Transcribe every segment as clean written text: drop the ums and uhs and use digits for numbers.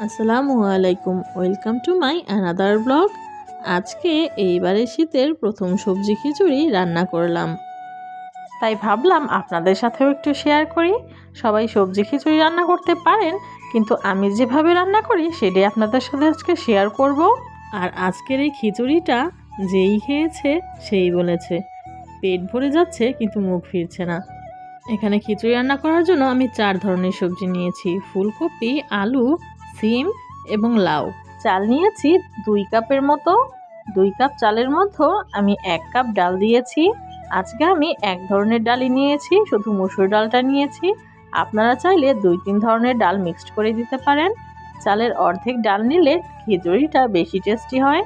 আসসালামু আলাইকুম, welcome to my another blog. আজকে এইবারে শীতের প্রথম সবজি খিচুড়ি রান্না করলাম, তাই ভাবলাম আপনাদের সাথেও একটু শেয়ার করি। সবাই সবজি খিচুড়ি রান্না করতে পারেন, কিন্তু আমি যেভাবে রান্না করি সেটাই আপনাদের সাথে আজকে শেয়ার করব। আর আজকের এই খিচুড়িটা যেই খেয়েছে সেই বলেছে পেট ভরে যাচ্ছে কিন্তু মুখ ফিরছে না। এখানে খিচুড়ি রান্না করার জন্য আমি 4 ধরনের সবজি নিয়েছি: ফুলকপি, আলু, সিম এবং লাউ। চাল নিয়েছি 2 কাপের মতো। 2 কাপ চালের মধ্যে আমি 1 কাপ ডাল দিয়েছি। আজকে আমি এক ধরনের ডালই নিয়েছি, শুধু মসুর ডালটা নিয়েছি। আপনারা চাইলে 2-3 ধরনের ডাল মিক্সড করে দিতে পারেন। চালের অর্ধেক ডাল নিলে খিচুড়িটা বেশি টেস্টি হয়।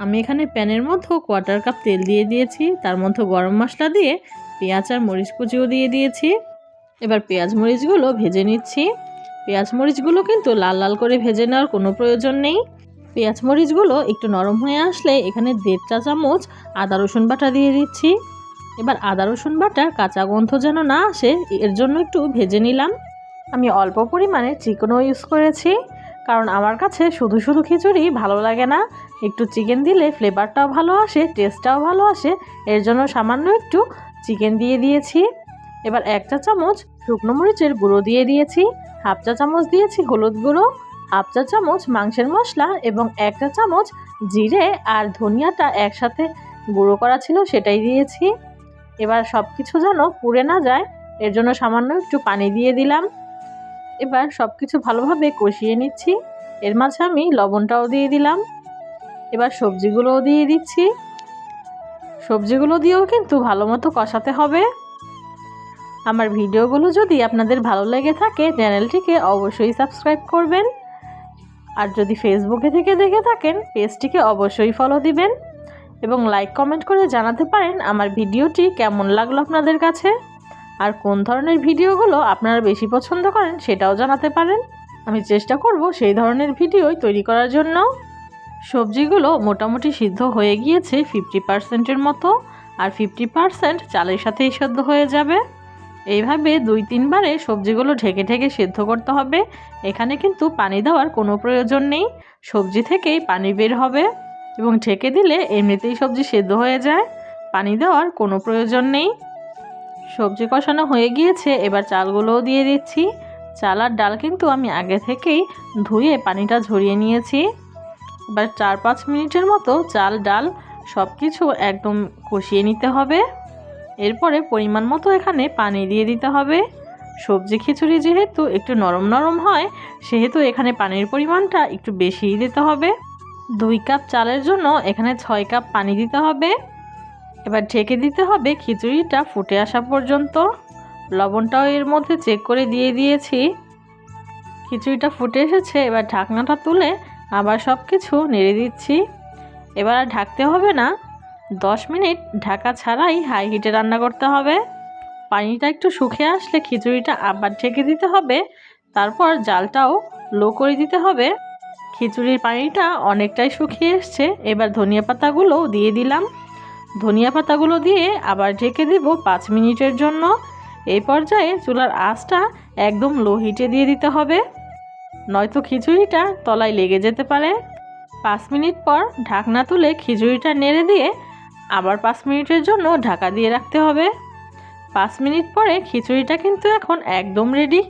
আমি এখানে প্যানের মধ্যে 1/4 কাপ তেল দিয়ে দিয়েছি, তার মধ্যে গরম মশলা দিয়ে পেঁয়াজ আর মরিচ কুচিও দিয়ে দিয়েছি। এবার পেঁয়াজ মরিচগুলো ভেজে নিচ্ছি। পেঁয়াজ মরিচগুলো কিন্তু লাল লাল করে ভেজে নেওয়ার কোনো প্রয়োজন নেই। পেঁয়াজ মরিচগুলো একটু নরম হয়ে আসলে এখানে 1.5 চা চামচ আদা রসুন বাটা দিয়ে দিচ্ছি। এবার আদা রসুন বাটার কাঁচা গন্ধ যেন না আসে, এর জন্য একটু ভেজে নিলাম। আমি অল্প পরিমাণে চিকেনও ইউজ করেছি, কারণ আমার কাছে শুধু শুধু খিচুড়ি ভালো লাগে না। একটু চিকেন দিলে ফ্লেভারটাও ভালো আসে, টেস্টটাও ভালো আসে, এর জন্য সামান্য একটু চিকেন দিয়ে দিয়েছি। এবার 1 চা চামচ শুকনো মরিচের গুঁড়ো দিয়ে দিয়েছি, 1/2 চা চামচ দিয়েছি হলুদ গুঁড়ো, 1/2 চা চামচ মাংসের মশলা এবং 1 চা চামচ জিরে আর ধনিয়াটা একসাথে গুঁড়ো করা ছিল সেটাই দিয়েছি। এবার সব কিছু যেন পুড়ে না যায়, এর জন্য সামান্য একটু পানি দিয়ে দিলাম। এবার সব কিছু ভালোভাবে কষিয়ে নিচ্ছি। এর মাঝে আমি লবণটাও দিয়ে দিলাম। এবার সবজিগুলোও দিয়ে দিচ্ছি। সবজিগুলো দিয়েও কিন্তু ভালো মতো কষাতে হবে। আমার ভিডিওগুলো যদি আপনাদের ভালো লেগে থাকে চ্যানেলটিকে অবশ্যই সাবস্ক্রাইব করবেন, আর যদি ফেসবুকে থেকে দেখে থাকেন পেজটিকে অবশ্যই ফলো দিবেন এবং লাইক কমেন্ট করে জানাতে পারেন আমার ভিডিওটি কেমন লাগলো আপনাদের কাছে, আর কোন ধরনের ভিডিওগুলো আপনারা বেশি পছন্দ করেন সেটাও জানাতে পারেন। আমি চেষ্টা করব সেই ধরনের ভিডিওই তৈরি করার জন্য। সবজিগুলো মোটামুটি সিদ্ধ হয়ে গিয়েছে 50%-এর মতো, আর 50% চালের সাথেই সেদ্ধ হয়ে যাবে। এইভাবে 2-3 বারে সবজিগুলো ঢেকে ঢেকে সেদ্ধ করতে হবে। এখানে কিন্তু পানি দেওয়ার কোনো প্রয়োজন নেই, সবজি থেকেই পানি বের হবে এবং ঢেকে দিলে এমনিতেই সবজি সেদ্ধ হয়ে যায়, পানি দেওয়ার কোনো প্রয়োজন নেই। সবজি কষানো হয়ে গিয়েছে, এবার চালগুলোও দিয়ে দিচ্ছি। চাল আর ডাল কিন্তু আমি আগে থেকেই ধুয়ে পানিটা ঝরিয়ে নিয়েছি। এবার 4-5 মিনিটের মতো চাল ডাল সব কিছু একদম কষিয়ে নিতে হবে। এরপরে পরিমাণ মতো এখানে পানি দিয়ে দিতে হবে। সবজি খিচুড়ি যেহেতু একটু নরম নরম হয়, সেহেতু এখানে পানির পরিমাণটা একটু বেশিই দিতে হবে। 2 কাপ চালের জন্য এখানে 6 কাপ পানি দিতে হবে। এবার ঢেকে দিতে হবে খিচুড়িটা ফুটে আসা পর্যন্ত। লবণটাও এর মধ্যে চেক করে দিয়ে দিয়েছি। খিচুড়িটা ফুটে এসেছে, এবার ঢাকনাটা তুলে আবার সব কিছু নেড়ে দিচ্ছি। এবার আর ঢাকতে হবে না, 10 মিনিট ঢাকা ছাড়াই হাই হিটে রান্না করতে হবে। পানিটা একটু শুকিয়ে আসলে খিচুড়িটা আবার ঢেকে দিতে হবে, তারপর জালটাও লো করে দিতে হবে। খিচুড়ির পানিটা অনেকটাই শুকিয়ে এসছে, এবার ধনিয়া পাতাগুলোও দিয়ে দিলাম। ধনিয়া পাতাগুলো দিয়ে আবার ঢেকে দেব 5 মিনিটের জন্য। এই পর্যায়ে চুলার আঁচটা একদম লো হিটে দিয়ে দিতে হবে, নয়তো খিচুড়িটা তলায় লেগে যেতে পারে। 5 মিনিট পর ঢাকনা তুলে খিচুড়িটা নেড়ে দিয়ে আবার 5 মিনিটের জন্য ঢাকা দিয়ে রাখতে হবে। 5 মিনিট পরে খিচুড়িটা কিন্তু এখন একদম রেডি।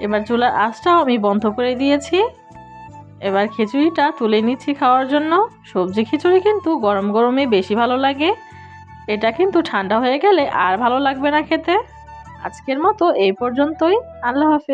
এবার চুলার আঁচটাও আমি বন্ধ করে দিয়েছি। এবার খিচুড়িটা তুলে নিচ্ছি খাওয়ার জন্য। সবজি খিচুড়ি কিন্তু গরম গরমে বেশি ভালো লাগে, এটা কিন্তু ঠান্ডা হয়ে গেলে আর ভালো লাগবে না খেতে। আজকের মতো এই পর্যন্তই। আল্লাহ হাফেজ।